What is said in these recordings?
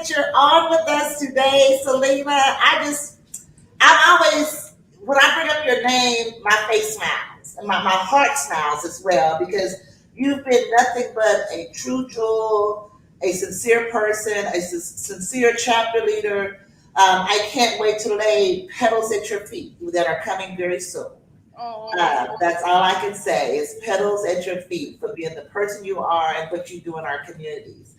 that you're on with us today, Selena. I'm always, when I bring up your name, my face smiles and my heart smiles as well because you've been nothing but a true jewel, a sincere person, a sincere chapter leader. I can't wait to lay petals at your feet that are coming very soon. Oh, That's all I can say is petals at your feet for being the person you are and what you do in our communities.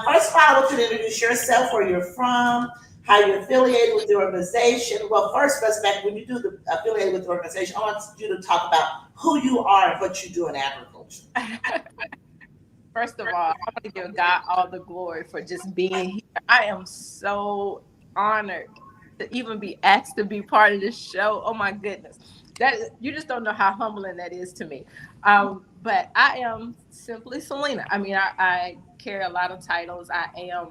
First of all, I want you to introduce yourself, where you're from, how you're affiliated with the organization. Well, first, let's back when you do the affiliated with the organization. I want you to talk about who you are and what you do in agriculture. first of all, I want to give God all the glory for just being here. I am so honored to even be asked to be part of this show. Oh my goodness. That you just don't know how humbling that is to me. But I am simply Selena. I mean, I carry a lot of titles. I am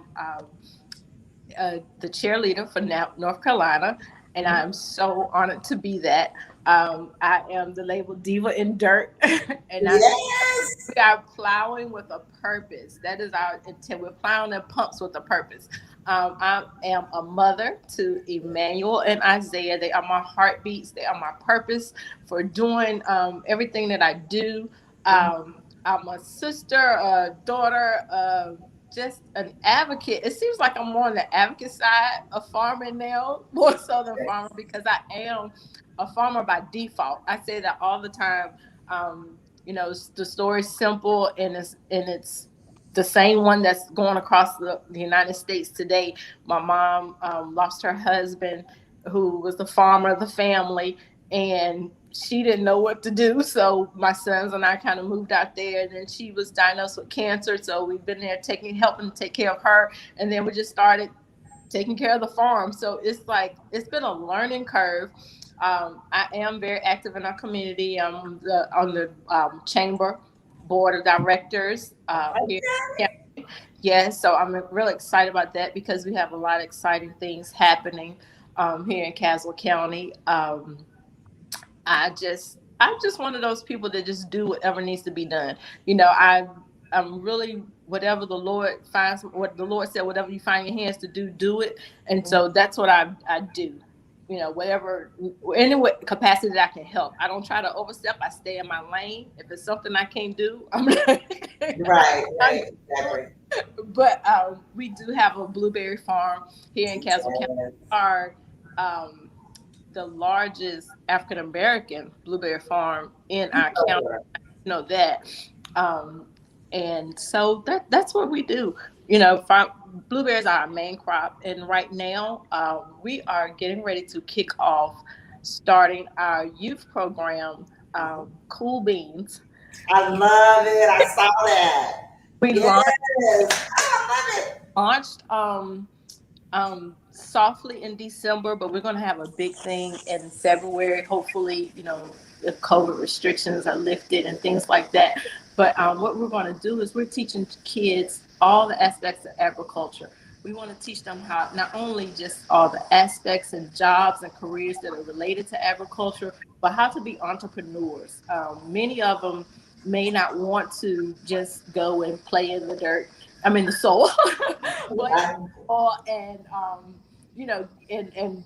the cheerleader for North Carolina, and I'm so honored to be that. I am the label Diva in Dirt, and Yes. we are plowing with a purpose. That is our intent. We're plowing their pumps with a purpose. I am a mother to Emmanuel and Isaiah. They are my heartbeats. They are my purpose for doing everything that I do. I'm a sister, a daughter, just an advocate. It seems like I'm more on the advocate side of farming now, more so than farmer, because I am a farmer by default. I say that all the time. The story's simple, and it's the same one that's going across the United States today. My mom lost her husband, who was the farmer of the family, and she didn't know what to do. So my sons and I kind of moved out there. And then she was diagnosed with cancer. So we've been there helping take care of her. And then we just started taking care of the farm. So it's been a learning curve. I am very active in our community. I'm on the chamber board of directors here. Yes, so I'm really excited about that because we have a lot of exciting things happening here in Caswell County. I'm just one of those people that just do whatever needs to be done. I'm really whatever the Lord finds, what the Lord said, whatever you find your hands to do, do it. And so that's what I do. Whatever any capacity that I can help. I don't try to overstep. I stay in my lane. If it's something I can't do, I'm Right, right, exactly. but we do have a blueberry farm here in Castle County. Our the largest African American blueberry farm in our county. That. Um, and so that's what we do. Blueberries are our main crop, and right now we are getting ready to kick off starting our youth program, Cool Beans. I love it. I saw that. We launched Yes. I love it. launched softly in December, but we're going to have a big thing in February. Hopefully, if COVID restrictions are lifted and things like that. But what we're going to do is we're teaching kids all the aspects of agriculture. We want to teach them how not only just all the aspects and jobs and careers that are related to agriculture, but how to be entrepreneurs. Many of them may not want to just go and play in the dirt. I mean the soil, play in the soil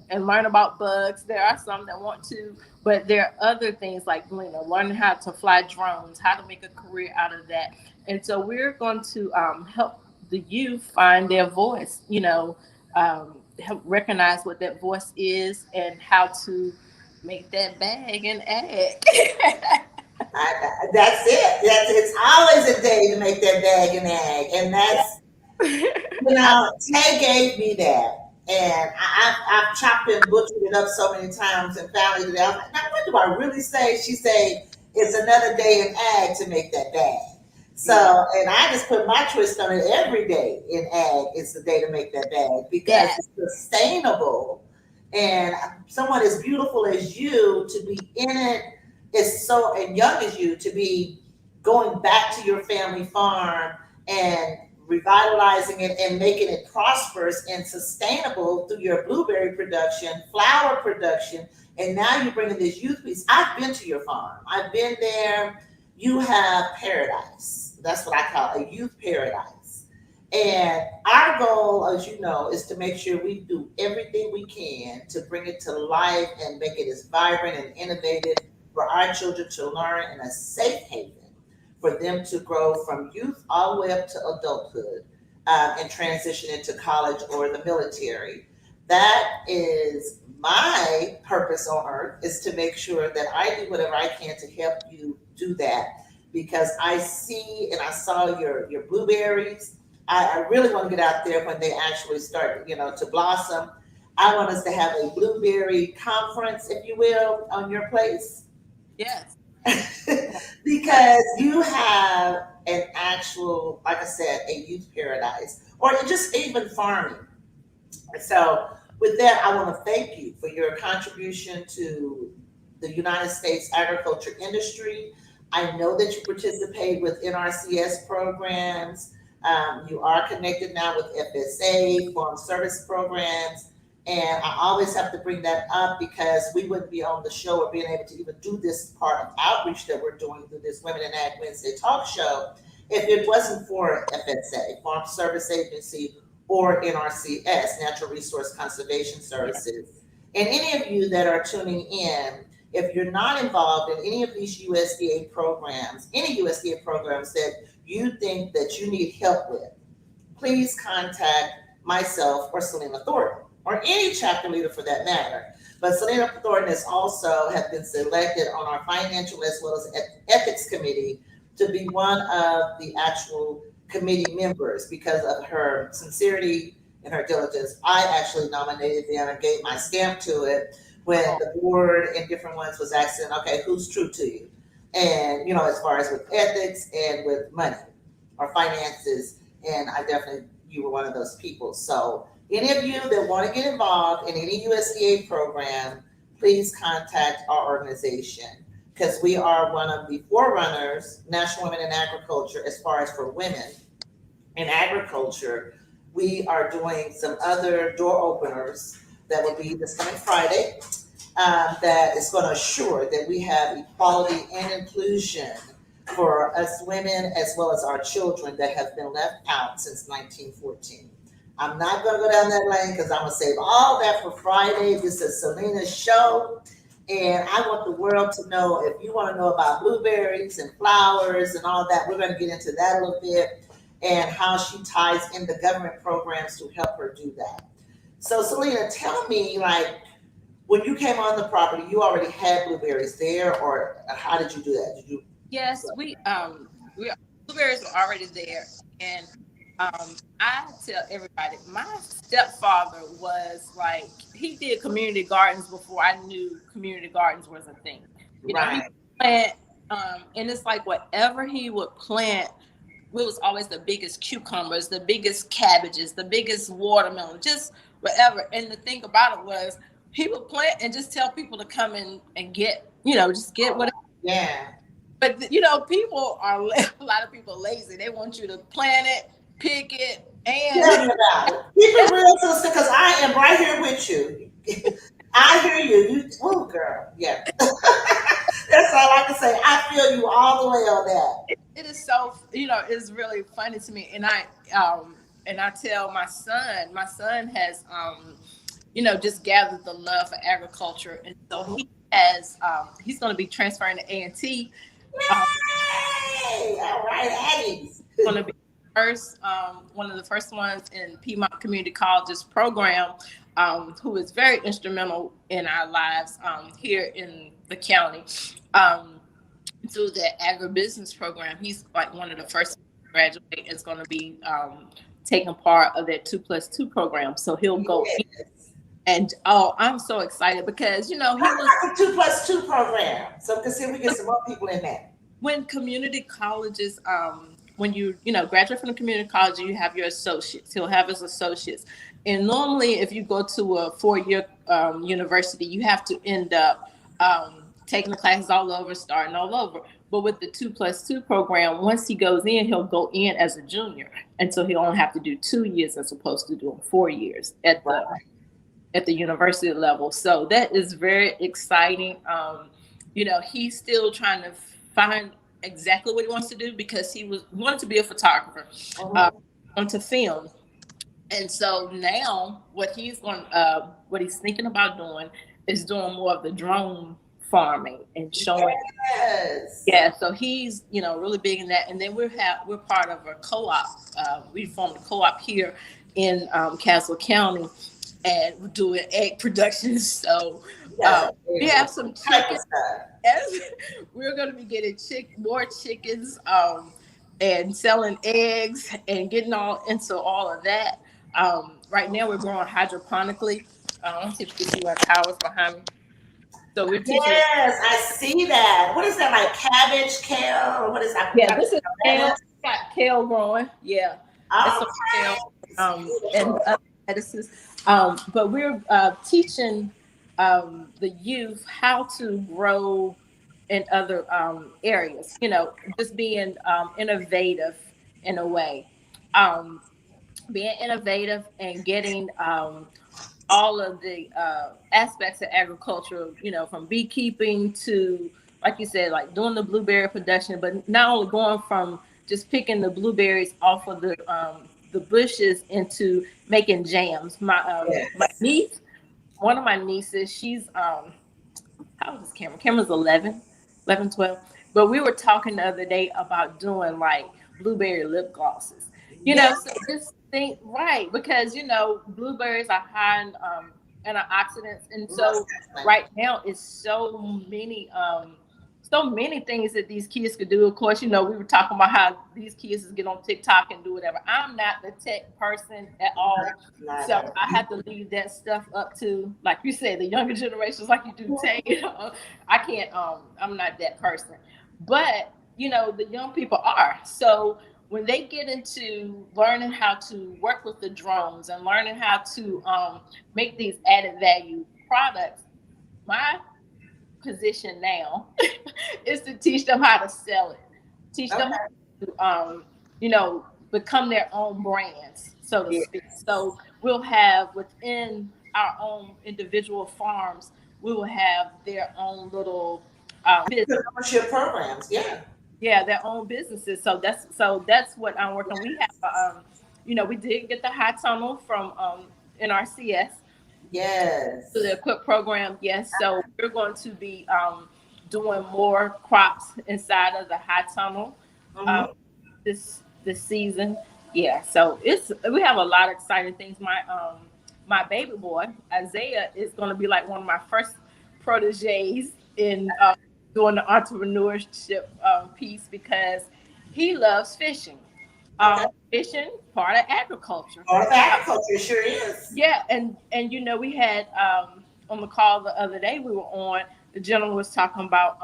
and learn about bugs. There are some that want to, but there are other things like learning how to fly drones, how to make a career out of that. And so we're going to help the youth find their voice. Help recognize what that voice is and how to make that bag and egg. That's it. It's always a day to make that bag and egg, and Tay gave me that, and I've chopped and butchered it up so many times and found it. I was like, now what do I really say? She said, it's another day in ag to make that bag. So, and I just put my twist on it. Every day in ag is the day to make that bag because it's sustainable. And someone as beautiful as you to be in it is so, and young as you to be going back to your family farm and revitalizing it and making it prosperous and sustainable through your blueberry production, flower production, and now you're bringing this youth piece. I've been to your farm. I've been there. You have paradise. That's what I call a youth paradise. And our goal, as you know, is to make sure we do everything we can to bring it to life and make it as vibrant and innovative for our children to learn in a safe haven for them to grow from youth all the way up to adulthood, and transition into college or the military. That is my purpose on earth, is to make sure that I do whatever I can to help you do that, because I see and I saw your blueberries. I really want to get out there when they actually start, to blossom. I want us to have a blueberry conference, if you will, on your place. Yes. Because you have an actual, like I said, a youth paradise, or just even farming. So, with that, I want to thank you for your contribution to the United States agriculture industry. I know that you participate with NRCS programs. You are connected now with FSA, Farm Service Programs. And I always have to bring that up because we wouldn't be on the show or being able to even do this part of outreach that we're doing through this Women in Ag Wednesday talk show if it wasn't for FSA, Farm Service Agency, or NRCS, Natural Resource Conservation Yes. Services. And any of you that are tuning in, if you're not involved in any of these USDA programs, any USDA programs that you think that you need help with, please contact myself or Selena Thornton, or any chapter leader for that matter. But Selena Thornton has also have been selected on our financial as well as ethics committee to be one of the actual committee members because of her sincerity and her diligence. I actually nominated them and gave my stamp to it when Oh, the board and different ones was asking, okay, who's true to you? And, as far as with ethics and with money or finances, and I definitely, you were one of those people. So any of you that want to get involved in any USDA program, please contact our organization because we are one of the forerunners, National Women in Agriculture, as far as for women in agriculture. We are doing some other door openers that will be this coming Friday, that is going to assure that we have equality and inclusion for us women as well as our children that have been left out since 1914. I'm not going to go down that lane because I'm going to save all that for Friday. This is Selena's show. And I want the world to know, if you want to know about blueberries and flowers and all that, we're going to get into that a little bit and how she ties in the government programs to help her do that. So, Selena, tell me, like, when you came on the property, you already had blueberries there, or how did you do that? Did you? yes, we blueberries were already there, and I tell everybody, my stepfather was like, he did community gardens before I knew community gardens was a thing. He Right. plant, and it's like whatever he would plant, it was always the biggest cucumbers, the biggest cabbages, the biggest watermelon, just whatever. And the thing about it was, he would plant and just tell people to come in and get, just get Oh, whatever. yeah. But people are a lot of people lazy. They want you to plant it, pick it, and Tell me about it. Keep it real, sister, because I am right here with you. I hear you. You, oh, girl. Yeah. That's all I can say. I feel you all the way on that. it is so, it's really funny to me. And I tell my son has just gathered the love for agriculture, and so he's going to be transferring to A&T. um, Yay! All right, Aggies. going to be one of the first ones in Piedmont Community College's program, who is very instrumental in our lives here in the county. Um, Through the agribusiness program, he's like one of the first to graduate. Is going to be taking part of that 2+2 program. So he'll go in, Yes. and oh, I'm so excited because he Talk was about the 2+2 program. So, because see, we get some more people in that. when community colleges, when you graduate from the community college, you have your associates. He'll have his associates, and normally, if you go to a 4-year university, you have to end up taking the classes all over, starting all over. But with the 2+2 program, once he goes in, he'll go in as a junior, and so he'll only have to do 2 years as opposed to doing 4 years Right. at the university level. So that is very exciting. He's still trying to find exactly what he wants to do because he wanted to be a photographer. Uh, Mhm. onto film. And so now, what he's thinking about doing is doing more of the drone farming and showing. Yes. Yeah, so he's really big in that, and then we're part of a co-op. We formed a co-op here in Castle County, and we're doing egg production. So Yes. we It's have all some type of chickens. stuff. Yes, we're going to be getting more chickens, and selling eggs and getting all into all of that. Right now, we're growing hydroponically. Let's see if you can see my towers behind me. So we're teaching it. Yes, I see that. What is that, like cabbage, kale, or what is that? I'm Yeah, trying to this is figure out kale. what Got kale growing. Yeah, it's some kale, that is. Okay. It's and beautiful. other lettuces. But we're teaching the youth how to grow in other areas. Just being innovative in a way. Um, Being innovative and getting all of the aspects of agriculture, from beekeeping to, like you said, like doing the blueberry production, but not only going from just picking the blueberries off of the bushes into making jams. My Yes. niece, one of my nieces, she's how old is Cameron? Cameron's 11, 11, 12. But we were talking the other day about doing like blueberry lip glosses. Yes. So just think right, because blueberries are high in antioxidants, and Most so definitely. right now it's so many things that these kids could do. Of course, we were talking about how these kids get on TikTok and do whatever. I'm not the tech person at all. So Neither. I have to leave that stuff up to, like you said, the younger generations, like you do, Tay. I can't. I'm not that person, but the young people are. So when they get into learning how to work with the drones and learning how to make these added value products, my position now is to teach them how to sell it, teach them Okay. how to, become their own brands, so to speak. Yes. So we'll have within our own individual farms, we will have their own little business. Entrepreneurship programs. Yeah. Yeah, their own businesses. So that's what I'm working. We have, we did get the high tunnel from NRCS to the Yes. equip program. Yes, so we're going to be doing more crops inside of the high tunnel um, Mm-hmm. this season. Yeah, so we have a lot of exciting things. My baby boy Isaiah is going to be like one of my first proteges in doing the entrepreneurship piece, because he loves fishing. Okay. Fishing, part of agriculture. Part of Uh, agriculture, it sure is. yeah, and we had on the call the other day we were on, the gentleman was talking about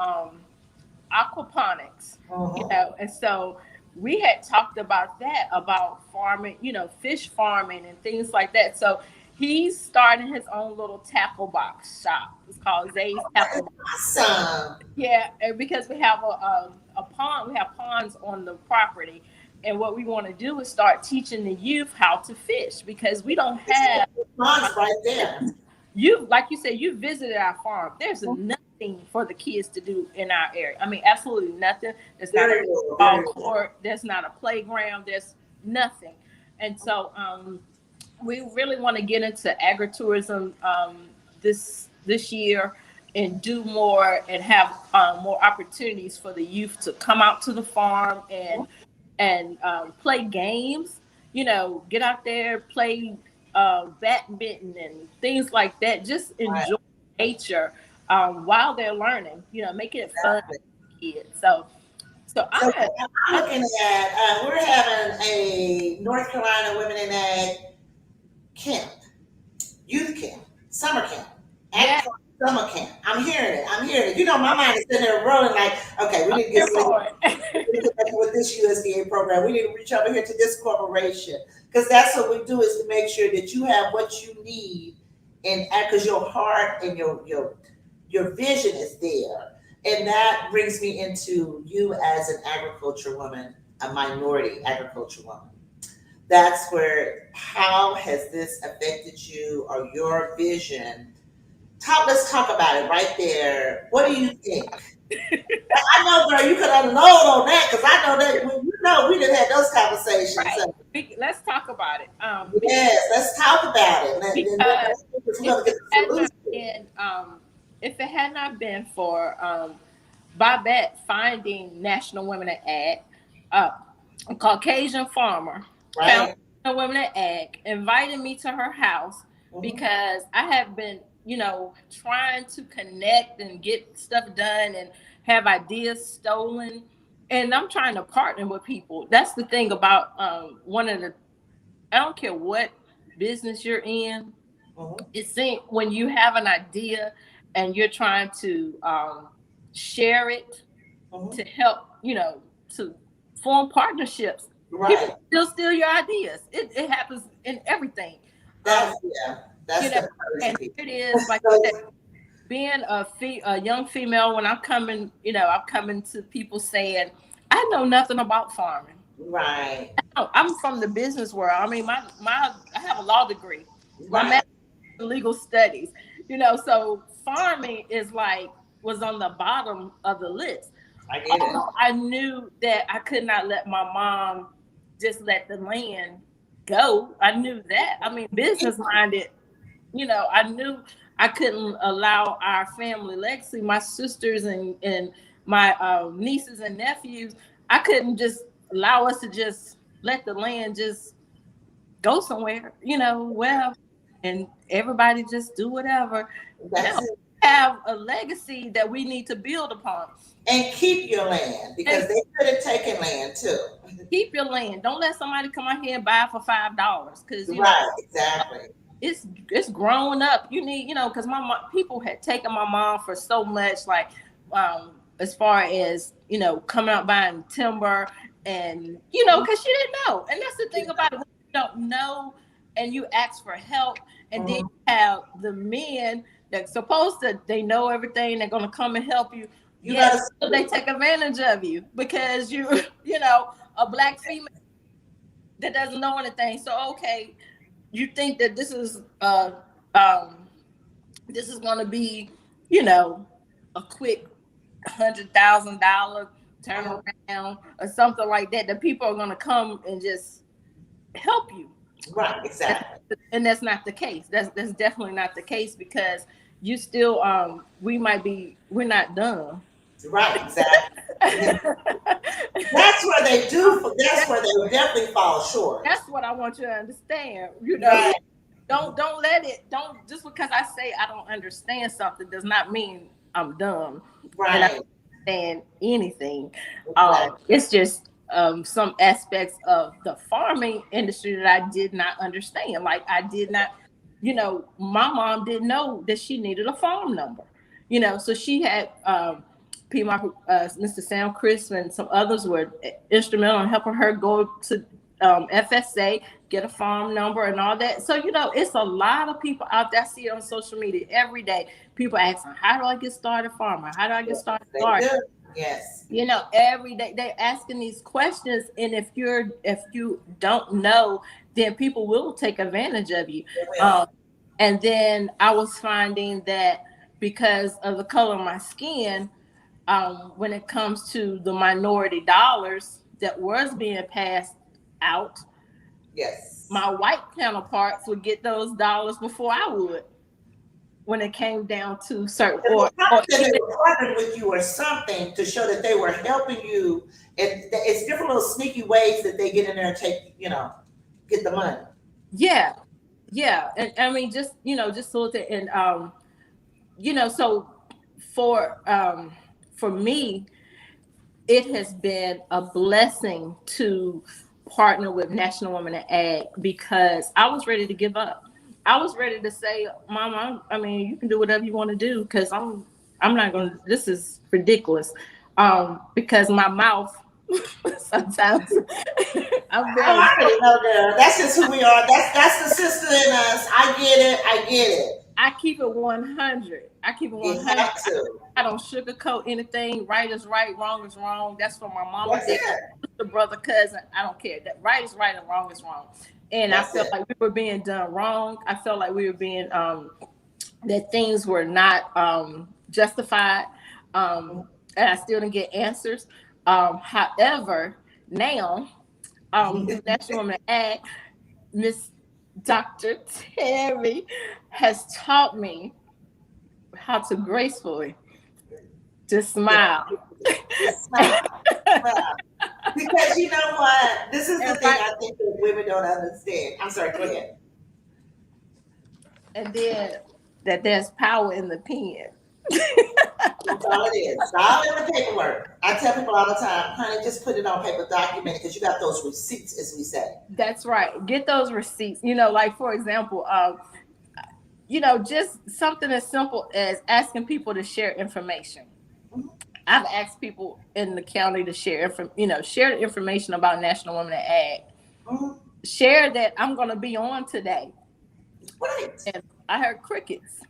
aquaponics, Mm-hmm. and so we had talked about that, about farming, fish farming and things like that. So he's starting his own little tackle box shop. It's called Zay's That is Tackle. awesome. Yeah, and because we have a pond, we have ponds on the property, and what we want to do is start teaching the youth how to fish, because we don't have Mine's right there. like you said, you visited our farm. There's nothing for the kids to do in our area. I mean, absolutely nothing. There's not a Very little. ball Very little. court. There's not a playground. There's nothing. And so we really want to get into agritourism this year, and do more, and have more opportunities for the youth to come out to the farm and play games. Get out there, play badminton and things like that. Just Right. enjoy nature while they're learning. Making it fun Exactly. for kids. So So I, I'm looking at, we're having a North Carolina Women in Ag camp, youth camp, summer camp, yeah, agriculture summer camp. I'm hearing it. I'm hearing it. My mind is sitting there rolling like, okay, we I'm need to get here Selena for it. with this USDA program. We need to reach over here to this corporation, because that's what we do, is to make sure that you have what you need, and because your heart and your vision is there. And that brings me into you as an agriculture woman, a minority agriculture woman. That's where, how has this affected you, or your vision? Let's talk about it right there. What do you think? I know, girl, you could unload on that, because I know that we didn't have those conversations. Right. So let's talk about it. Yes, let's talk about it. Because We're if gonna it get the had not solution. been if it had not been for Babette finding National Women at Ag, uh, a Caucasian farmer found Right. National Women at Ag, invited me to her house Mm-hmm. because I have been, trying to connect and get stuff done and have ideas stolen. And I'm trying to partner with people. That's the thing about one of the, I don't care what business you're in, Mm-hmm. it seems when you have an idea and you're trying to share it Mm-hmm. to help, to form partnerships, people Right. still steal your ideas. It happens in everything. Um, That's yeah. you That's know, the crazy and people. here it is, like I said, So being a young female, when I'm coming, I'm coming to people saying, I know nothing about farming. right. I'm from the business world. I mean, I have a law degree. My Right. legal studies, so farming is like was on the bottom of the list. I get it. Although I knew that I could not let my mom just let the land go. I knew that. I mean, business minded, I knew I couldn't allow our family legacy, my sisters and my nieces and nephews, I couldn't just allow us to just let the land just go somewhere, wherever, and everybody just do whatever. That's No, it. we have a legacy that we need to build upon. And keep your land And because they could have taken land too. keep your land. Don't let somebody come out here and buy it for $5 because Right. Exactly. it's growing up. You need, because my mom, people had taken my mom for so much, like as far as coming out buying timber and because she didn't know. And that's the thing about it, when you don't know and you ask for help, and then Mm-hmm. you have the men that supposed to they know everything, they're gonna come and help you. You Yet gotta. they take advantage of you because you a black female that doesn't know anything. So okay, you think that um this is gonna be, a quick $100,000 Mhm. turnaround or something like that. The people are gonna come and just help you. Right. Exactly. And that's not the case. That's definitely not the case because you still we're not done. Right. Exactly. Yeah. That's where they do. That's where they definitely fall short. That's what I want you to understand. Right. Don't let it don't just because I say I don't understand something does not mean I'm dumb and I Right. don't understand anything. Exactly. It's just some aspects of the farming industry that I did not understand. Like I did not, my mom didn't know that she needed a farm number. So she had Mr. Sam Crisp and some others were instrumental in helping her go to FSA, get a farm number and all that. So, it's a lot of people out there. I see it on social media every day. People asking, how do I get started farming? How do I get started They gardening? do. Yes. Every day they're asking these questions. And if you don't know, then people will take advantage of you. They will. Um, and then I was finding that because of the color of my skin, when it comes to the minority dollars that was being passed out, Yes. my white counterparts would get those dollars before I would when it came down to certain It was or probably that even they were partnering with you or something to show that they were helping you. And it's different little sneaky ways that they get in there and take, get the money. yeah, yeah. And I mean just just so that and so for for me it has been a blessing to partner with National Women in Ag because I was ready to give up. I was ready to say, Mama, I mean, you can do whatever you want to do because I'm not going to, this is ridiculous. Because my mouth sometimes I'm Oh, very, I already know, girl. That's just who we are. That's the sister in us. I get it. I get it. I keep it 100. I keep it You 100. have to. I don't sugarcoat anything. Right is right, wrong is wrong. That's what my mama That's did. it. The brother, cousin, I don't care. That right is right and wrong is wrong. And I That's felt it. like we were being done wrong. I felt like we were being that things were not justified. Um, and I still didn't get answers. However, now through National Women Ag, Miss Dr. Terry has taught me how to gracefully just Yeah, smile. just smile, smile. Because you know what? This is the and thing right I think that women don't understand. I'm sorry, go ahead. and then that there's power in the pen. That's all it is. It's all in the paperwork. I tell people all the time, honey, just put it on paper, document it, because you got those receipts, as we say. That's right. Get those receipts. Like for example, just something as simple as asking people to share information. Mhm, I've asked people in the county to share the information about National Women in Ag. mhm. Share that I'm going to be on today, Right. and I heard crickets.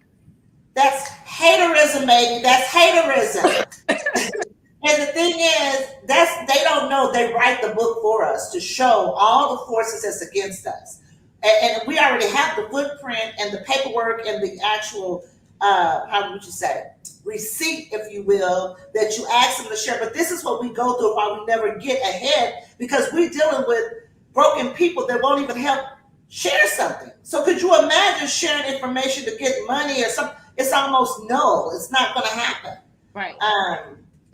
That's haterism, baby. That's haterism. And the thing is, they don't know they write the book for us to show all the forces that's against us. And we already have the footprint and the paperwork and the actual, how would you say, receipt, if you will, that you ask them to share. But this is what we go through why we never get ahead, because we're dealing with broken people that won't even help share something. So could you imagine sharing information to get money or something? It's almost no, it's not going to happen. Right.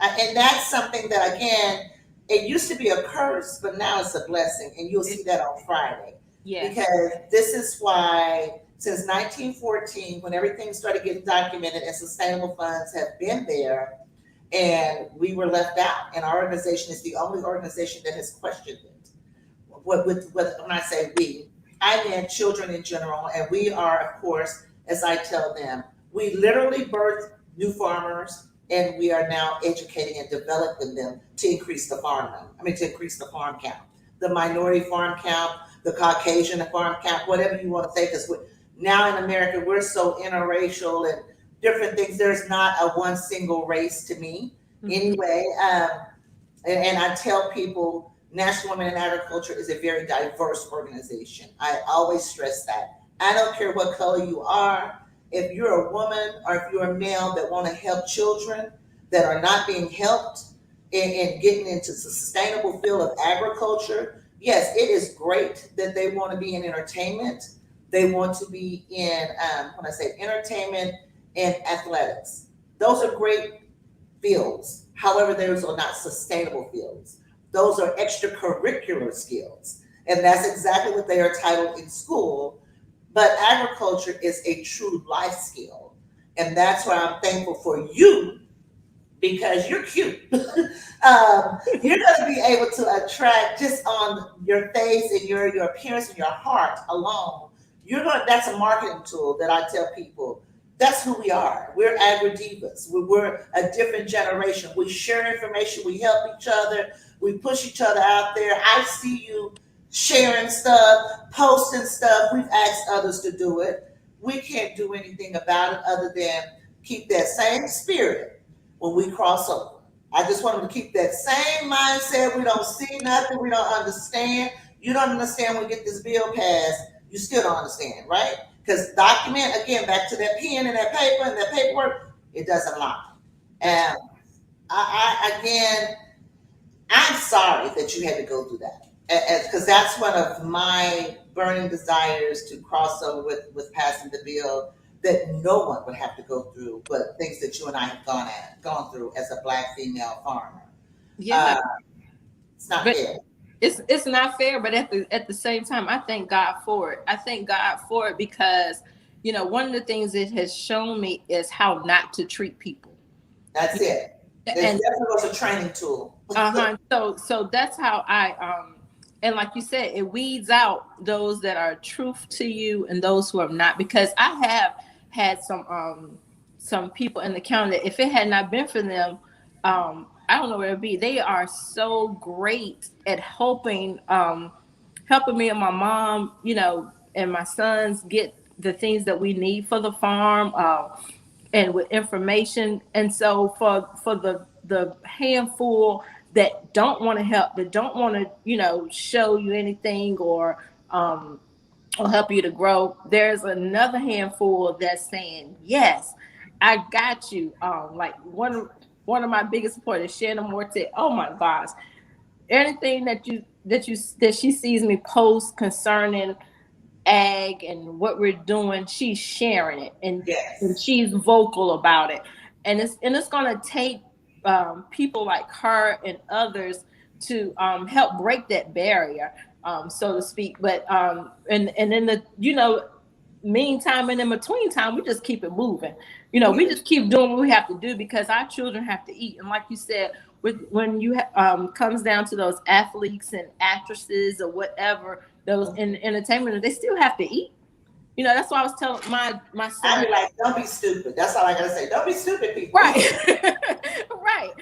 And that's something that, again, it used to be a curse, but now it's a blessing. And you'll see that on Friday. Yes. Because this is why, since 1914, when everything started getting documented and sustainable funds have been there, and we were left out. And our organization is the only organization that has questioned it. When I say we, I meant children in general. And we are, of course, as I tell them, we literally birth new farmers, and we are now educating and developing them to increase the to increase the farm count, the minority farm count, the Caucasian farm count, whatever you want to say. Because now in America, we're so interracial and different things. There's not a one single race to me, Mm-hmm. anyway. And I tell people, National Women in Agriculture is a very diverse organization. I always stress that. I don't care what color you are. If you're a woman or if you're a male that want to help children that are not being helped in getting into the sustainable field of agriculture, yes, it is great that they want to be in entertainment. They want to be in, when I say entertainment and athletics. Those are great fields. However, those are not sustainable fields. Those are extracurricular skills. And that's exactly what they are titled in school. But agriculture is a true life skill. And that's why I'm thankful for you, because you're cute. You're going to be able to attract, just on your face and your appearance and your heart alone. That's a marketing tool that I tell people. That's who we are. We're agri divas. We're a different generation. We share information. We help each other. We push each other out there. I see you sharing stuff, posting stuff. We've asked others to do it. We can't do anything about it other than keep that same spirit when we cross over. I just want them to keep that same mindset. We don't see nothing. We don't understand. You don't understand when we get this bill passed. You still don't understand, right? Because document, again, back to that pen and that paper and that paperwork, it doesn't lie. That's And again, I'm sorry that you had to go through that, because that's one of my burning desires, to cross over with passing the bill, that no one would have to go through, but things that you and I have gone through as a black female farmer. yeah. Uh, it's not But fair. it's not fair, but at the same time, I thank God for it. I thank God for it because one of the things it has shown me is how not to treat people. That's it. This And definitely was a training tool. so that's how I and like you said, it weeds out those that are truth to you and those who are not, because I have had some people in the county that if it had not been for them, I don't know where it'd be. They are so great at helping me and my mom, and my sons get the things that we need for the farm, and with information. And so for the handful that don't want to help, that don't want to, show you anything, or help you to grow, there's another handful that's saying, yes, I got you. Like one of my biggest supporters, Shannon Morte. Oh my gosh, anything that she sees me post concerning ag and what we're doing, she's sharing it, and Yes. she's vocal about it. And it's gonna take people like her and others to help break that barrier, so to speak. But and in the meantime and in between time, we just keep it moving. We just keep doing what we have to do because our children have to eat. And like you said, when you comes down to those athletes and actresses or whatever, those in entertainment, they still have to eat. That's why I was telling my I son. be like, don't be stupid. That's all I gotta say. Don't be stupid, people. Right. Right.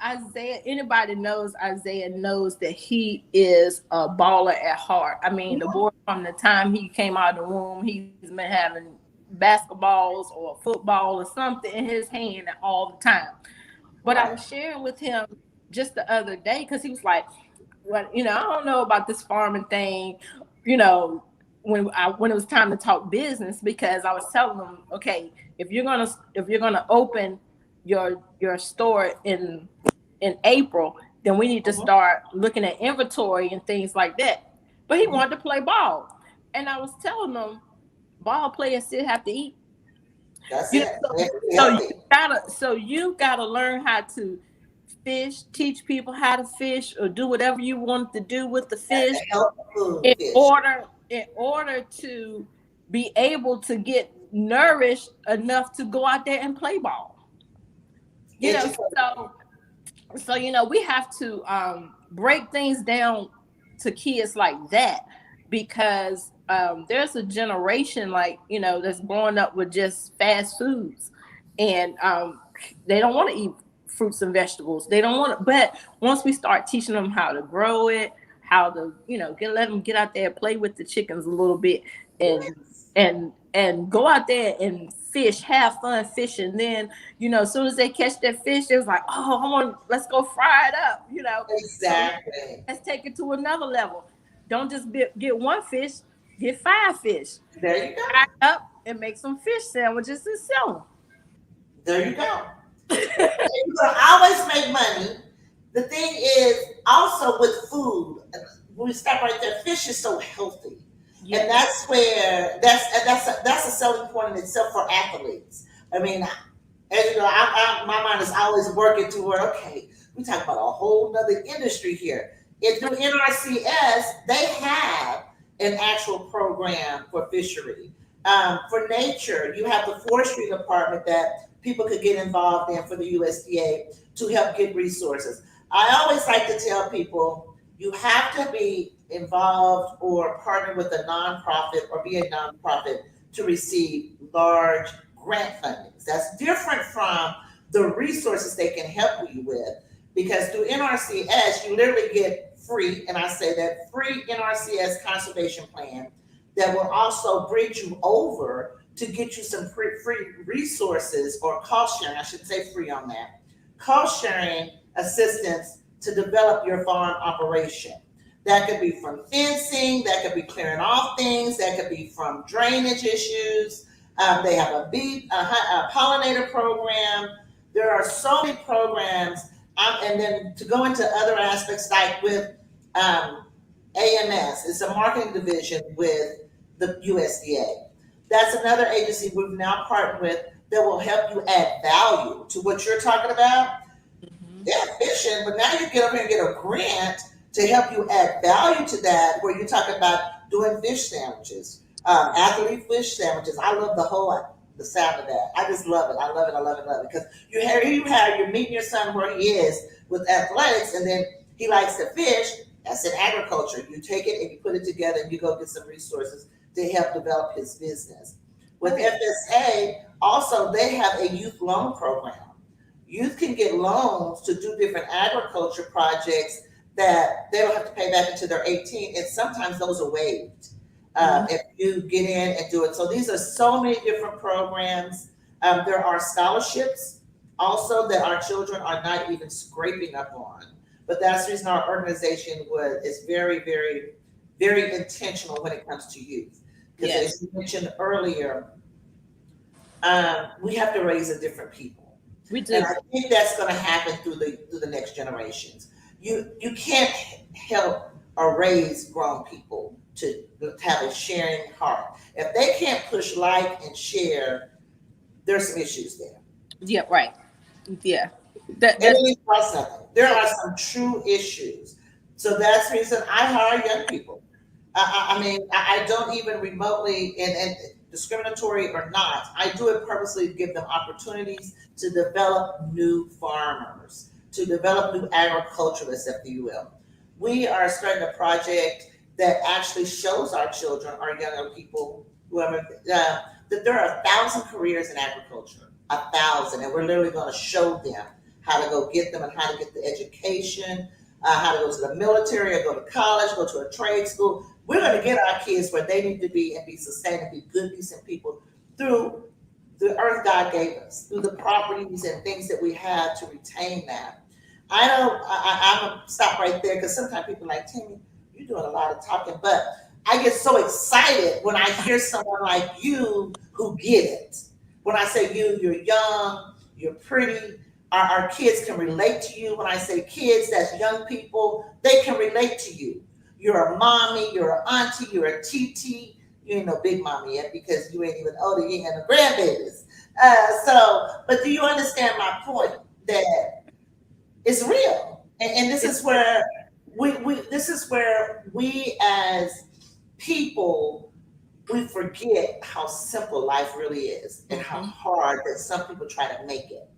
Isaiah, anybody knows Isaiah knows that he is a baller at heart. I mean, the boy, from the time he came out of the womb, he's been having basketballs or football or something in his hand all the time. But I Right. was sharing with him just the other day because he was like, "Well, I don't know about this farming thing." You know, when it was time to talk business, because I was telling him, okay, if you're gonna open your store in April, then we need to Mhm. start looking at inventory and things like that. But he wanted to play ball, and I was telling him, ball players still have to eat. That's You know, it. so, They have to be so you healthy. gotta learn how to fish, teach people how to fish, or do whatever you want to do with the That's fish a healthy food in fish. order to be able to get nourished enough to go out there and play ball. You know, Education. so we have to break things down to kids like that, because there's a generation, like, that's growing up with just fast foods, and they don't want to eat fruits and vegetables. They don't want to. But once we start teaching them how to grow it, how to let them get out there and play with the chickens a little bit, and Yes. go out there and fish, have fun fishing. Then, as soon as they catch that fish, it was like, oh, let's go fry it up. So Exactly. let's take it to another level. Don't just get one fish, get 5 fish, There you fry go. it up and make some fish sandwiches and sell There you go. them. You can always make money. The thing is also with food, we stop right there. Fish is so healthy, and Yes. that's where that's a selling point in itself for athletes. I mean, as you know, my mind is always working toward, okay, we talk about a whole nother industry here. And through NRCS, they have an actual program for fishery. For nature, you have the forestry department that people could get involved in for the USDA to help get resources. I always like to tell people you have to be involved or partner with a nonprofit or be a nonprofit to receive large grant fundings. That's different from the resources they can help you with, because through NRCS, you literally get free, and I say that free NRCS conservation plan that will also bridge you over to get you some free resources, or cost sharing, I should say free on that, cost sharing assistance to develop your farm operation. That could be from fencing, that could be clearing off things, that could be from drainage issues. They have a pollinator program. There are so many programs. And then to go into other aspects, like with AMS, it's a marketing division with the USDA. That's another agency we've now partnered with that will help you add value to what you're talking about. Mhm. Yeah, fishing, but now you get up here and get a grant to help you add value to that, where you're talking about doing fish sandwiches, athlete fish sandwiches. I love the sound of that. I just love it. I love it. I love it. Love it. Because you're meeting your son where he is with athletics, and then he likes to fish. That's in agriculture. You take it and you put it together, and you go get some resources to help develop his business. With Right. FSA, also they have a youth loan program. Youth can get loans to do different agriculture projects that they don't have to pay back until they're 18, and sometimes those are waived Mhm. if you get in and do it. So these are so many different programs. There are scholarships also that our children are not even scraping up on. But that's the reason our organization is very, very, very intentional when it comes to youth. Because Yes. as you mentioned earlier, we have to raise a different people. We And do. I think that's going to happen through the next generations. you can't help or raise grown people to have a sharing heart. If they can't push like and share, there's some issues there. Yeah, right. Yeah. And That's it costs nothing. There are some true issues. So that's the reason I hire young people. I mean, I don't even remotely, and discriminatory or not, I do it purposely to give them opportunities to develop new farmers, to develop new agriculturalists, if you will. We are starting a project that actually shows our children, our younger people, whoever, that there are 1,000 careers in agriculture, 1,000, and we're literally going to show them how to go get them and how to get the education, how to go to the military or go to college, go to a trade school. We're going to get our kids where they need to be and be sustained and be good, decent people through the earth God gave us, through the properties and things that we have to retain that. I don't, I'm going to stop right there because sometimes people are like, Timmy, you're doing a lot of talking, but I get so excited when I hear someone like you who get it. When I say you, you're young, you're pretty, our kids can relate to you. When I say kids, that's young people, they can relate to you. You're a mommy, you're an auntie, you're a TT. You ain't no big mommy yet because you ain't even older, you ain't got no grandbabies. But do you understand my point that it's real? And this it's is where this is where we as people we forget how simple life really is and how mhm. hard that some people try to make it.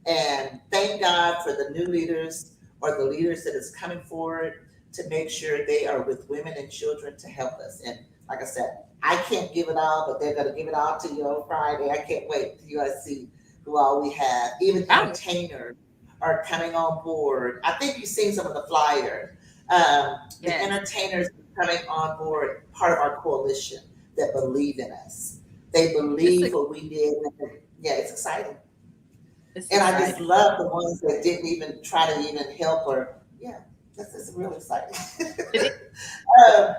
And thank God for the new leaders or the leaders that is coming forward to make sure they are with women and children to help us. And like I said, I can't give it all, but they're going to give it all to you on Friday. I can't wait till you guys see who all we have. Even I'm entertainers are coming on board. I think you've seen some of the flyers. The yes. entertainers are coming on board, part of our coalition that believe in us. They It's believe what we did. Yeah, it's exciting. it's And I just exciting. love the ones that didn't even try to even help or, yeah, that's real exciting. It is. um,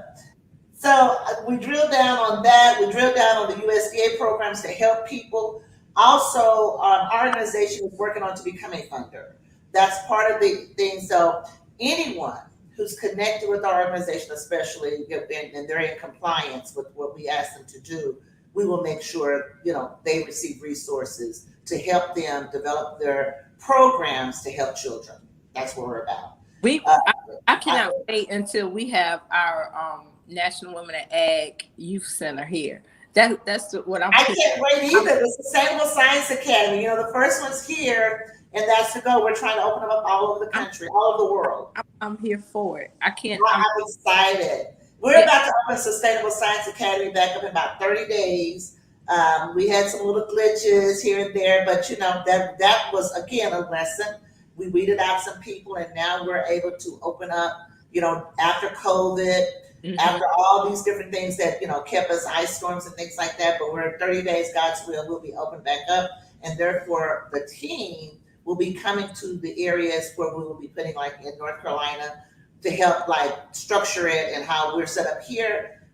we drill down on that. We drill down on the USDA programs to help people. Also, our organization is working on to become a funder. That's part of the thing. So anyone who's connected with our organization, especially and they're in compliance with what we ask them to do, we will make sure they receive resources to help them develop their programs to help children. That's what we're about. We Uh, I I, cannot wait until we have our National Women at Ag Youth Center here. That's what I'm I putting. can't wait I'm, either. The Sustainable Science Academy, the first one's here, and that's to go. We're trying to open them up all over the I'm country, all over the world. I'm here for it. I can't. I'm excited. We're Yeah. about to open Sustainable Science Academy back up in about 30 days. We had some little glitches here and there, but that was again a lesson. We weeded out some people, and now we're able to open up. After COVID, Hmm. after all these different things that kept us ice storms and things like that, but we're in 30 days. God's will will be opened back up, and therefore the team will be coming to the areas where we will be putting, like in North Carolina, to help like structure it and how we're set up here.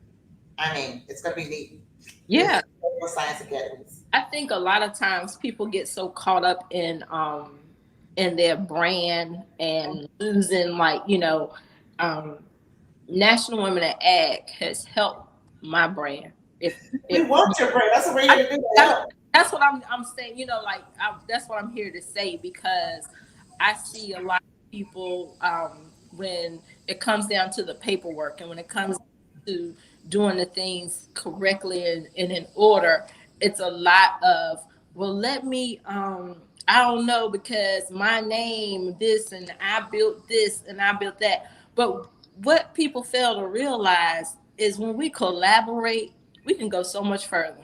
I mean, it's going to be neat. Yeah. It's science academies. I think a lot of times people get so caught up in their brand and losing, like, um National Women at Ag has helped my brand. If We want your brain. That's what we're I, here to do to that's, help. that's what I'm saying. That's what I'm here to say, because I see a lot of people, when it comes down to the paperwork and when it comes to doing the things correctly and in order, it's a lot of, well, let me, I don't know, because my name this and I built this and I built that. But what people fail to realize is when we collaborate, we can go so much further.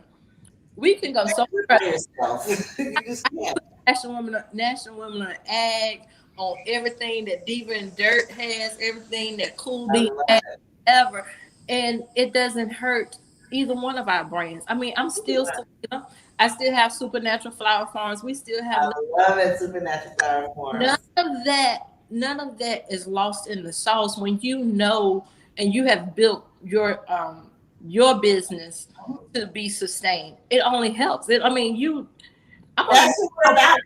We can go so Do it much by yourself. You just can't. National Women on Ag on everything that Diva and Dirt has, everything that Cool I Bean love has, it. ever, and it doesn't hurt either one of our brands. I mean, I'm still Selena. I still have Supernatural Flower Farms. We still have I love it. Supernatural flower none forms. of that. None of that is lost in the sauce when you know and you have built your business to be sustained. It only helps. I mean, I'm gonna That's what we're about.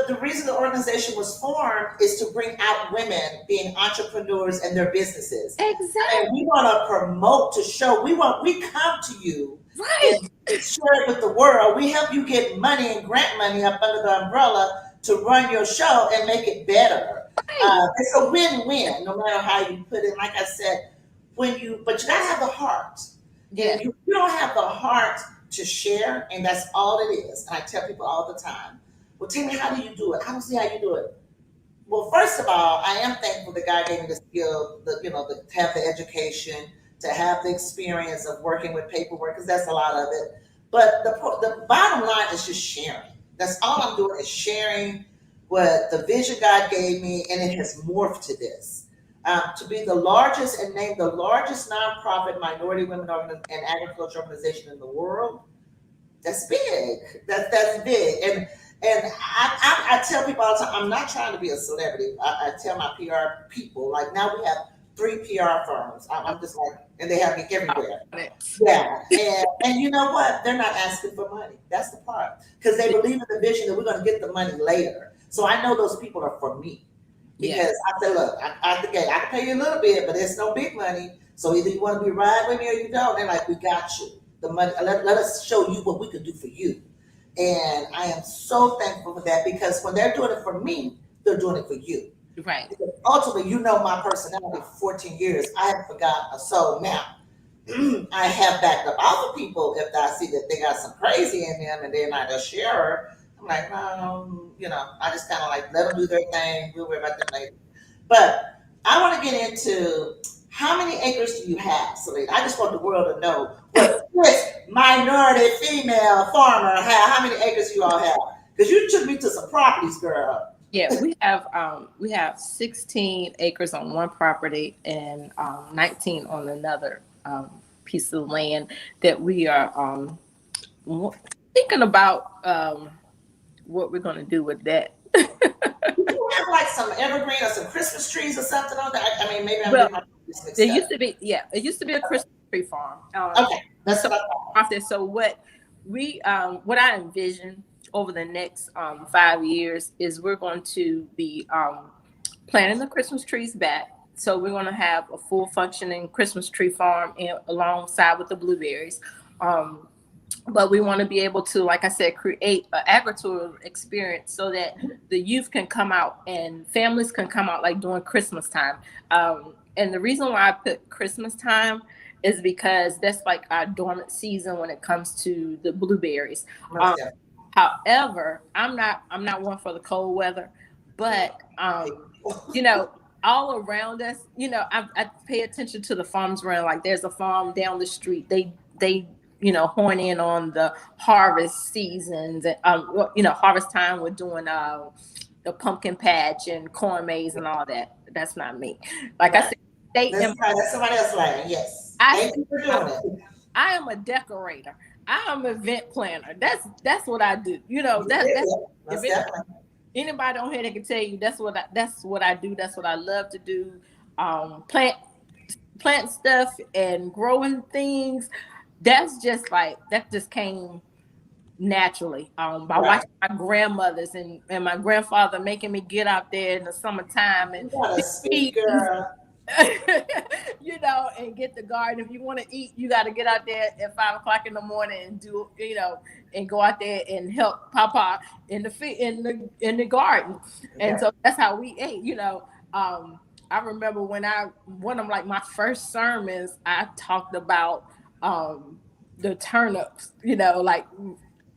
The reason the organization was formed is to bring out women being entrepreneurs in their businesses. exactly And we want to promote to show we come to you and right. share it with the world. We help you get money and grant money up under the umbrella to run your show and make it better. Right. It's a win-win, no matter how you put it. Like I said, but you gotta have the heart. Yeah. And you don't have the heart to share, and that's all it is. I tell people all the time, well, tell me, how do you do it? I don't see how you do it. Well, first of all, I am thankful that God gave me the skill, to have the education, to have the experience of working with paperwork, because that's a lot of it. But the bottom line is just sharing. That's all I'm doing is sharing what the vision God gave me, and it has morphed to this. To be the largest and named the largest nonprofit minority women and agriculture organization in the world, that's big. That's big. And I tell people all the time, I'm not trying to be a celebrity. I tell my PR people, like now we have three PR firms. I'm just like, and they have me everywhere. Yeah, and you know what? They're not asking for money. That's the part, because they believe in the vision that we're going to get the money later. So I know those people are for me, Yeah. because I said, look, I can pay you a little bit, but it's no big money. So either you want to be riding with me or you don't. They're like, we got you. The money. Let us show you what we can do for you. And I am so thankful for that, because when they're doing it for me, they're doing it for you. Right. Because ultimately, you know my personality for 14 years. I haven't forgotten a soul. Now, I have backed up other people if I see that they got some crazy in them and they're not a sharer. I'm like, no, I just kind of like let them do their thing. We'll worry about them later. But I want to get into, how many acres do you have, Selena? I just want the world to know what this minority female farmer have. How many acres you all have? Because you took me to some properties, girl. Yeah, we have 16 acres on one property and 19 on another piece of land that we are thinking about what we're going to do with that. Do you have like some evergreen or some Christmas trees or something on that? I mean, maybe I'm Well, getting my properties there mixed used up. to be, yeah, it used to be a Christmas tree farm. Okay, that's So what I thought. after, so what I envision over the next 5 years is we're going to be planting the Christmas trees back. So we're going to have a full functioning Christmas tree farm alongside with the blueberries. Um, but we want to be able to, like I said, create an agritourism experience so that the youth can come out and families can come out like during Christmas time. And the reason why I put Christmas time is because that's like our dormant season when it comes to the blueberries. Most Um, definitely. However, I'm not one for the cold weather, but you know, all around us, I pay attention to the farms around. Like there's a farm down the street. They horn in on the harvest seasons and harvest time. We're doing the pumpkin patch and corn maze and all that. That's not me. Like I Right. said, stay in. That's somebody else lighting. Yes. I Thank stay you for in my doing it. I am a decorator. I am an event planner. That's what I do. That's Yeah, if most definitely. anybody on here that can tell you that's what I do. That's what I love to do. Plant stuff and growing things. That just came naturally. By Right. watching my grandmothers and my grandfather making me get out there in the summertime and You gotta pick speak, peas girl. and get the garden. If you want to eat, you got to get out there at 5 o'clock in the morning and and go out there and help Papa in the garden. And Okay. so that's how we ate. I remember when one of like my first sermons, I talked about the turnips. Like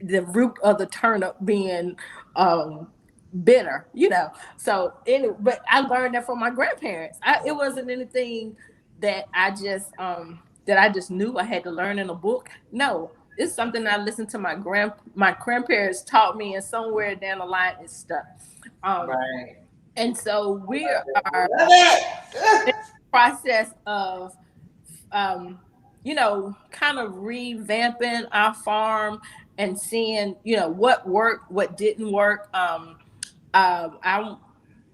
the root of the turnip being bitter. But I learned that from my grandparents. It wasn't anything that I just knew I had to learn in a book. No, it's something I listened to my grandparents taught me, and somewhere down the line it stuck. Um, Right. and so I we love it. I are love it. in the process of kind of revamping our farm and seeing, what worked, what didn't work. I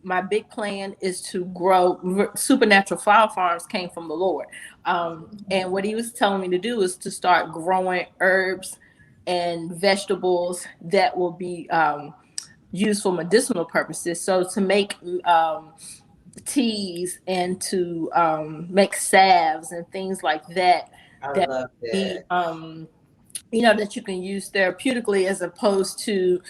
My big plan is to grow. Supernatural Flower Farms came from the Lord, and what He was telling me to do is to start growing herbs and vegetables that will be used for medicinal purposes. So to make teas and to make salves and things like that I that love be that. that you can use therapeutically as opposed to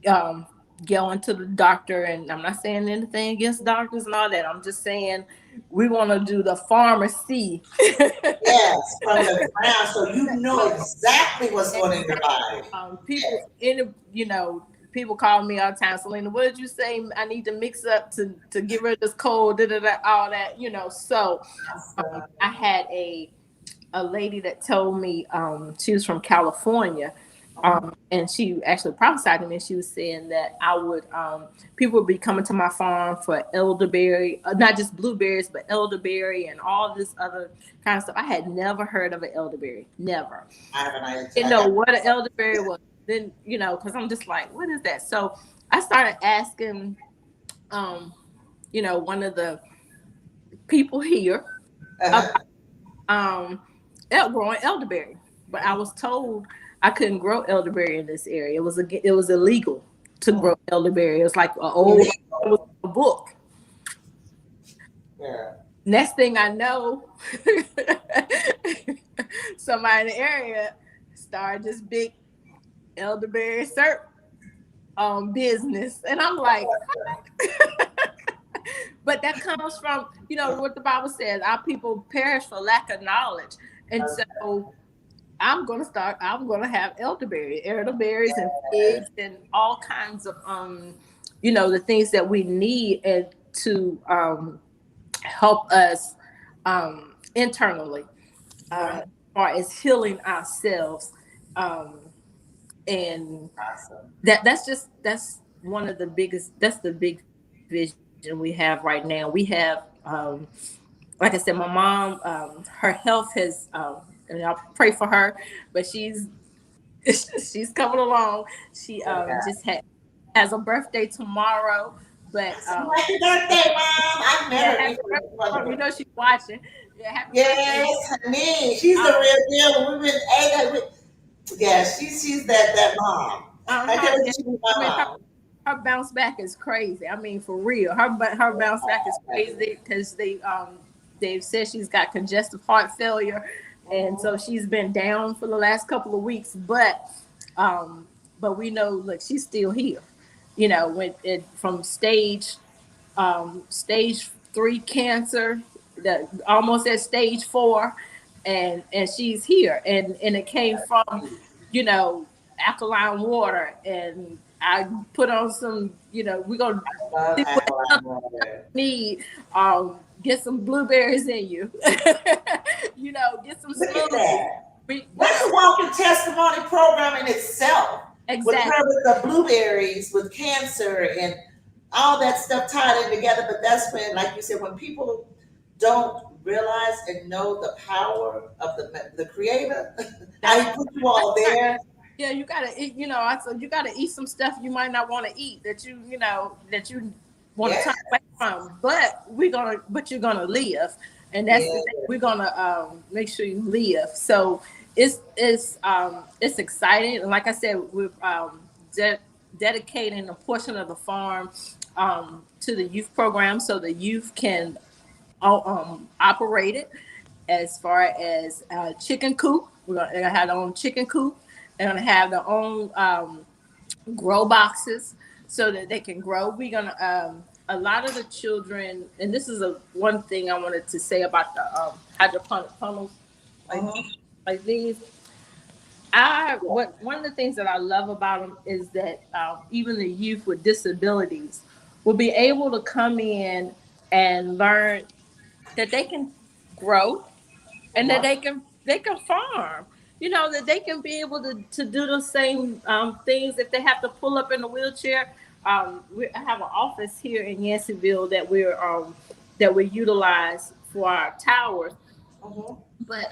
um, going to the doctor. And I'm not saying anything against doctors and all that. I'm just saying we want to do the pharmacy. Yes, from the ground, so you know exactly what's going in your body. People in the, people call me all the time, Selena, what did you say I need to mix up to get rid of this cold, da, da, da, all that, so Awesome. I had a lady that told me, she was from California, and she actually prophesied to me. She was saying that I would, people would be coming to my farm for elderberry, not just blueberries, but elderberry and all this other kind of stuff. I had never heard of an elderberry, never. I have an idea. Didn't I know got what an elderberry was. Then, because I'm just like, what is that? So I started asking, um, one of the people here uh-huh. um growing elderberry, but I was told I couldn't grow elderberry in this area. It was illegal to grow elderberry. It was like it was Illegal. a book. Yeah. Next thing I know, somebody in the area started this big elderberry syrup business, and I'm like, but that comes from what the Bible says: our people perish for lack of knowledge, and so I'm gonna have elderberries and figs and all kinds of the things that we need and to help us internally, as Right. far as healing ourselves. Um, and Awesome. that's one of the biggest, that's the big vision we have right now. We have like I said, my mom, her health has, and I'll pray for her, but she's coming along. She Yeah. just has a birthday tomorrow, but Happy birthday, Mom. I've met yeah, her happy before. birthday, Mom. She's watching. Yeah, happy birthday. Yes, honey. She's the Uh, real deal. We've been, yeah, she's that mom. I uh-huh. can't believe Yeah. she was I my mean, mom. her bounce back is crazy. I mean, for real, her bounce back is crazy because they've said she's got congestive heart failure, and so Mhm. she's been down for the last couple of weeks. Um, but we know, look, she's still here. When it from stage 3 cancer, that almost at stage 4, and she's here, and it came from you know alkaline water, and I put on some, we're gonna Love see what else alkaline water. you need. Get some blueberries in you. Get some Look at smoothies. that. we, you That's know a walking testimony program in itself. With exactly. her with the blueberries, with cancer and all that stuff tied in together. But that's when, like you said, when people don't realize and know the power of the creator, how That's he put you all right. there. Yeah, you gotta eat. I said you gotta eat some stuff you might not want to eat, that you want to Yeah. turn away from. But you're gonna live, and that's the Yeah. thing. We're gonna make sure you live. So it's exciting, and like I said, we're dedicating a portion of the farm to the youth program, so the youth can operate it. As far as chicken coop, they're gonna have their own chicken coop. They're gonna have their own grow boxes so that they can grow. We're gonna a lot of the children, and this is a one thing I wanted to say about the hydroponic funnels, like Uh-huh. like these. I what One of the things that I love about them is that even the youth with disabilities will be able to come in and learn that they can grow, and that Uh-huh. they can farm. That they can be able to do the same things if they have to pull up in a wheelchair. I have an office here in Yanceyville that we utilize for our towers, Uh-huh. but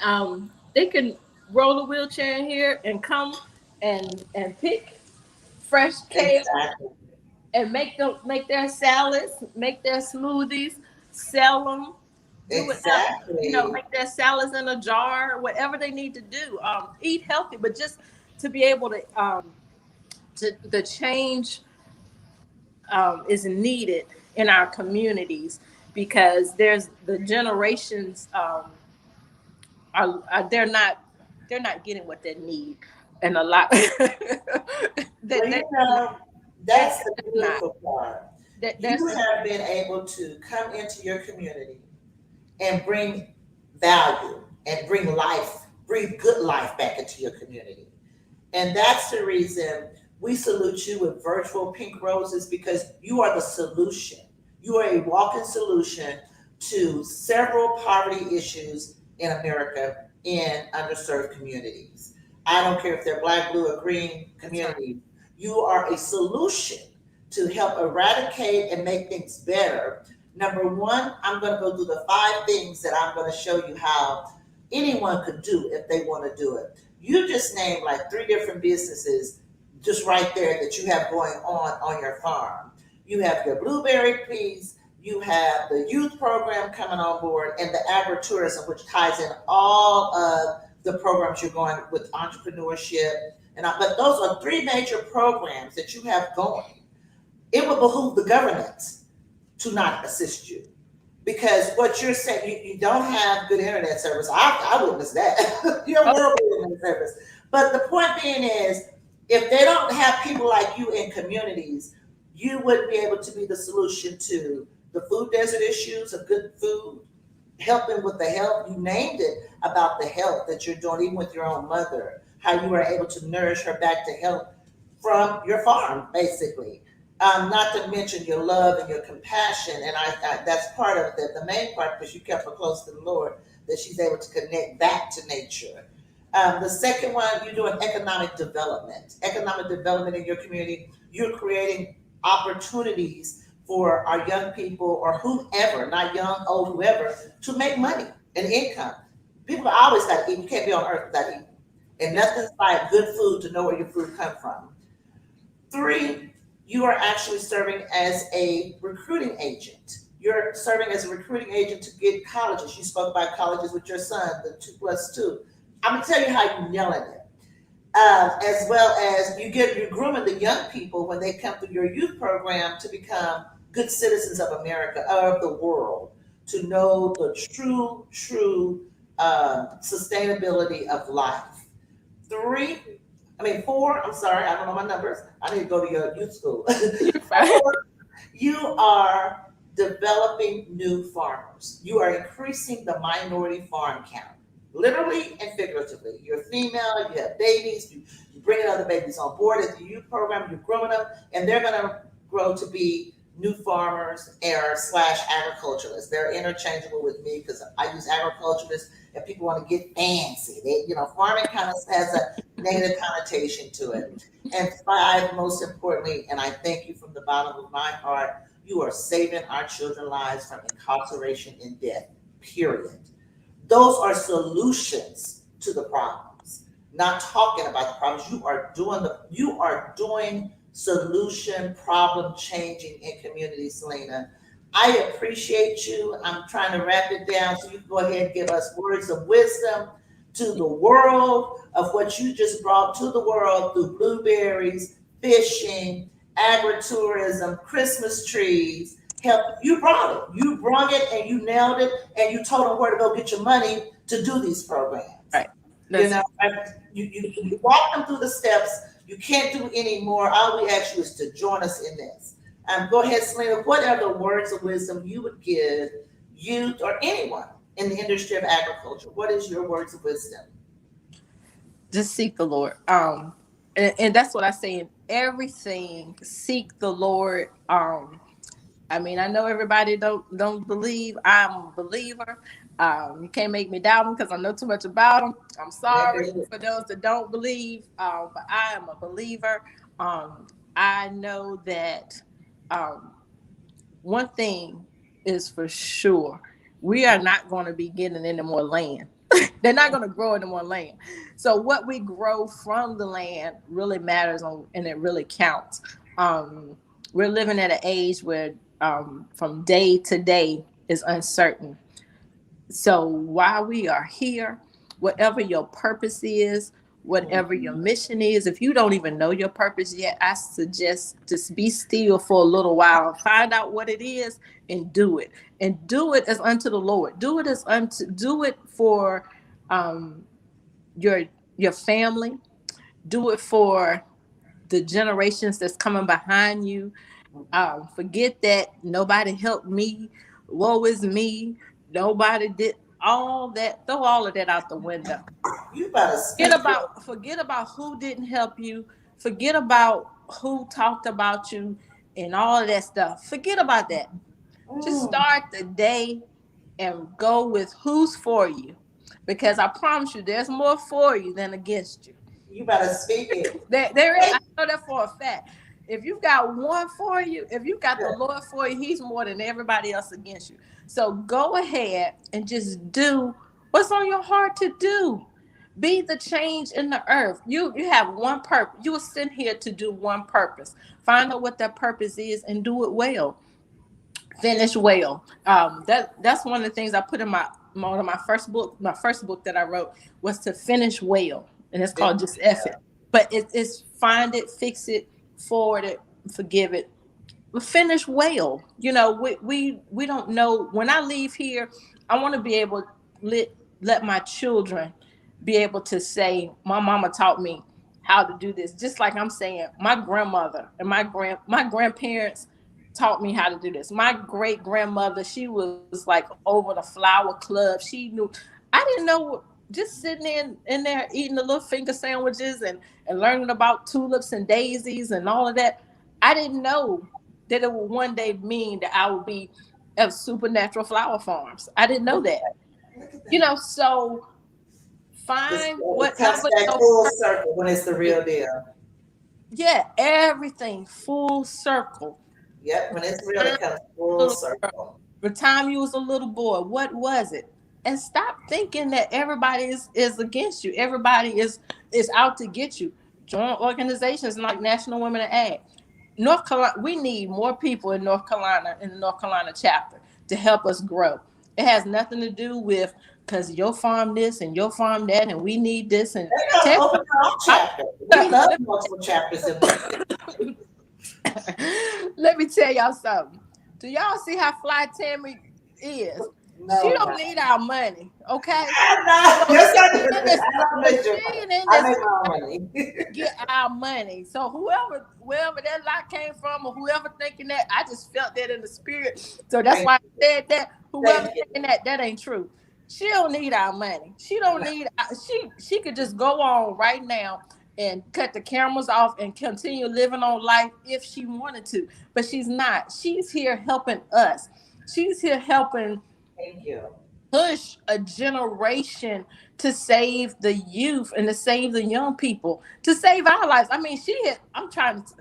they can roll a wheelchair in here and come and pick fresh kale Exactly. and make their salads, make their smoothies, sell them, do whatever, Exactly. make their salads in a jar, whatever they need to do. Eat healthy, but just to be able to the change is needed in our communities, because there's the generations they're not getting what they need, and a lot Well, that they that's the not beautiful part. that You there's have been able to come into your community and bring value and bring life, breathe good life back into your community. And that's the reason we salute you with virtual pink roses, because you are the solution. You are a walking solution to several poverty issues in America in underserved communities. I don't care if they're black, blue, or green that's right. communities. You are a solution to help eradicate and make things better. Number one, I'm going to go through the 5 things that I'm going to show you how anyone could do if they want to do it. You just named like 3 different businesses just right there that you have going on your farm. You have your blueberry piece, you have the youth program coming on board, and the agritourism, which ties in all of the programs you're going with entrepreneurship. But those are 3 major programs that you have going. It would behoove the government to not assist you, because what you're saying, you don't have good internet service. I witnessed that. You're Oh, horrible internet service. But the point being is, if they don't have people like you in communities, you would be able to be the solution to the food desert issues of good food, helping with the health. You named it about the health that you're doing, even with your own mother, how you are able to nourish her back to health from your farm, basically. Not to mention your love and your compassion, and that's part of the main part, because you kept her close to the Lord, that she's able to connect back to nature. The second one, you're doing economic development in your community. You're creating opportunities for our young people, or whoever, not young, old, whoever, to make money and income. People always got to eat. You can't be on earth without eating. And that's nothing's like good food to know where your food comes from. 3, you are actually serving as a recruiting agent. You're serving as a recruiting agent to get colleges. You spoke about colleges with your son, the 2+2. I'm gonna tell you how you yelling it. As well as you're grooming the young people when they come through your youth program to become good citizens of America, of the world, to know the true sustainability of life. 4, I'm sorry, I don't know my numbers. I need to go to your youth school. you're fine. 4, you are developing new farmers. You are increasing the minority farm count, literally and figuratively. You're female, you have babies, you bring other babies on board at the youth program, you're growing them, and they're going to grow to be new farmers or slash agriculturalists. They're interchangeable with me because I use agriculturalists and people want to get fancy. Farming kind of has a negative connotation to it. And 5, most importantly, and I thank you from the bottom of my heart, you are saving our children's lives from incarceration and death, period. Those are solutions to the problems. Not talking about the problems. You are doing solution problem changing in community, Selena. I appreciate you. I'm trying to wrap it down so you can go ahead and give us words of wisdom to the world of what you just brought to the world through blueberries, fishing, agritourism, Christmas trees. Help, you brought it. You brought it and you nailed it, and you told them where to go get your money to do these programs. Right. You That's know, you walk them through the steps. You can't do any more. All we ask you is to join us in this. Go ahead, Selena. What are the words of wisdom you would give youth or anyone in the industry of agriculture? What is your words of wisdom? just seek the Lord. And that's what I say in everything. Seek the Lord. I mean, I know everybody don't believe. I'm a believer. You can't make me doubt him because I know too much about him. I'm sorry for those that don't believe, but I am a believer. I know that um, one thing is for sure: we are not going to be getting any more land. They're not going to grow any more land. So what we grow from the land really matters on, and it really counts. Um, we're living at an age where from day to day is uncertain. So while we are here, whatever your purpose is, whatever your mission is. If you don't even know your purpose yet, I suggest just be still for a little while and find out what it is and do it. And do it as unto the Lord. Do it for um, your your family. Do it for the generations that's coming behind you. Forget that nobody helped me. Woe is me. Nobody did all that. Throw all of that out the window. You better speak it. Forget about who didn't help you. Forget about who talked about you and all of that stuff. Forget about that. Just Mm, start the day and go with who's for you. Because I promise you, there's more for you than against you. you better speak it. There is. I know that for a fact. If you've got one for you, if you got the Lord for you, He's more than everybody else against you. So go ahead and just do what's on your heart to do. Be the change in the earth. You have one purpose. You were sent here to do one purpose. Find out what that purpose is and do it well. Finish well. That's one of the things I put in one of my first book. My first book that I wrote was to finish well, and it's called Just F It. But it's find it, fix it, forward it, forgive it, finish well. We don't know. When I leave here, I want to be able to let my children be able to say, my mama taught me how to do this. Just like I'm saying, my grandmother and my grandparents taught me how to do this. My great grandmother, she was like over the flower club. She knew. I didn't know. Just sitting in there eating the little finger sandwiches and learning about tulips and daisies and all of that. I didn't know that it would one day mean that I would be at supernatural flower farms. I didn't know that. Look at that. So find It comes whatever back your full circle when it's the real deal. yeah, everything full circle. Yep, when it's real, Time it comes full little girl, circle. the time you was a little boy, what was it? And stop thinking that everybody is against you. Everybody is out to get you. Join organizations like National Women in Ag. North Carolina, we need more people in North Carolina, in the North Carolina chapter, to help us grow. It has nothing to do with because your farm this and your farm that, and we need this and They gotta tell open their own chapter. We love multiple chapters in this. let me tell y'all something. Do y'all see how fly Tammy is? She No, don't no. need our money, okay? I'm not. So Yes, she I ain't do. in this. I don't But make your she money. ain't in I this make my own money. to get our money. So wherever that lie came from, or whoever thinking that, I just felt that in the spirit. So that's Thank why I you. said that. Whoever Thank you. thinking that ain't true. She don't need our money. She don't No, need. She could just go on right now and cut the cameras off and continue living on life if she wanted to. But she's not. She's here helping us. She's here helping thank you. push a generation to save the youth and to save the young people, to save our lives. I mean, I'm trying to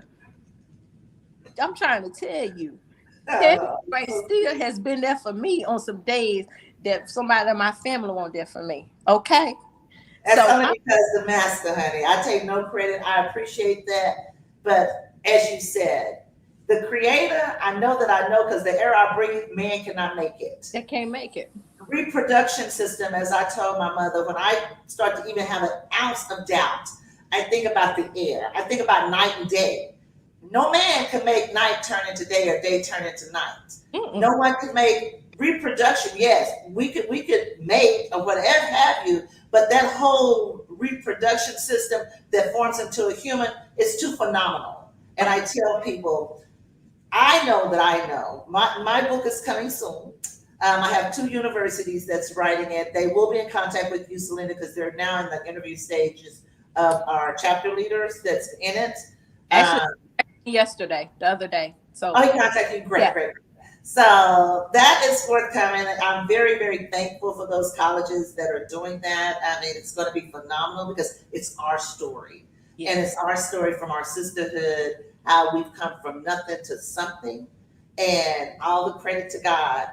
tell you, Tammy right still has been there for me on some days that somebody in my family won't there for me. Okay. That's So only I'm because the master, honey. I take no credit. I appreciate that. But as you said, the creator, I know because the air I breathe, man cannot make it. I can't make it. Reproduction system, as I told my mother, when I start to even have an ounce of doubt, I think about the air. I think about night and day. No man can make night turn into day or day turn into night. Mm-mm. No one can make reproduction. Yes, we could make or whatever have you, but that whole reproduction system that forms into a human is too phenomenal. And I tell people, I know that I know. My book is coming soon. I have two universities that's writing it. They will be in contact with you, Selena, because they're now in the interview stages of our chapter leaders that's in it. Actually, Um, yesterday, the other day. So oh, he contacted you. Great, yeah, great. So that is forthcoming. I'm very, very thankful for those colleges that are doing that. I mean, it's going to be phenomenal because it's our story. And yes. it's our story from our sisterhood, how we've come from nothing to something, and all the credit to God.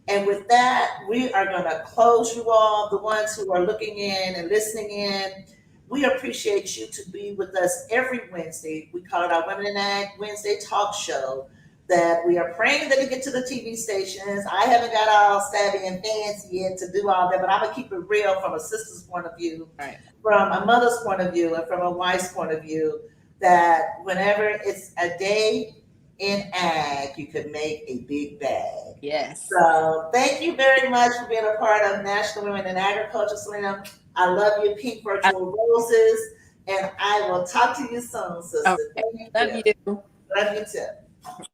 And with that, we are going to close you all, the ones who are looking in and listening in. We appreciate you to be with us every Wednesday. We call it our Women in Ag Wednesday talk show that we are praying that it get to the TV stations. I haven't got all savvy and fancy yet to do all that, but I'm gonna keep it real from a sister's point of view, Right. from a mother's point of view, and from a wife's point of view. That whenever it's a day in ag, you can make a big bag. Yes. So thank you very much for being a part of National Women in Agriculture, Selena. I love you, Pink Virtual Roses, and I will talk to you soon, sister. Okay. Thank Love you. you. Love you too.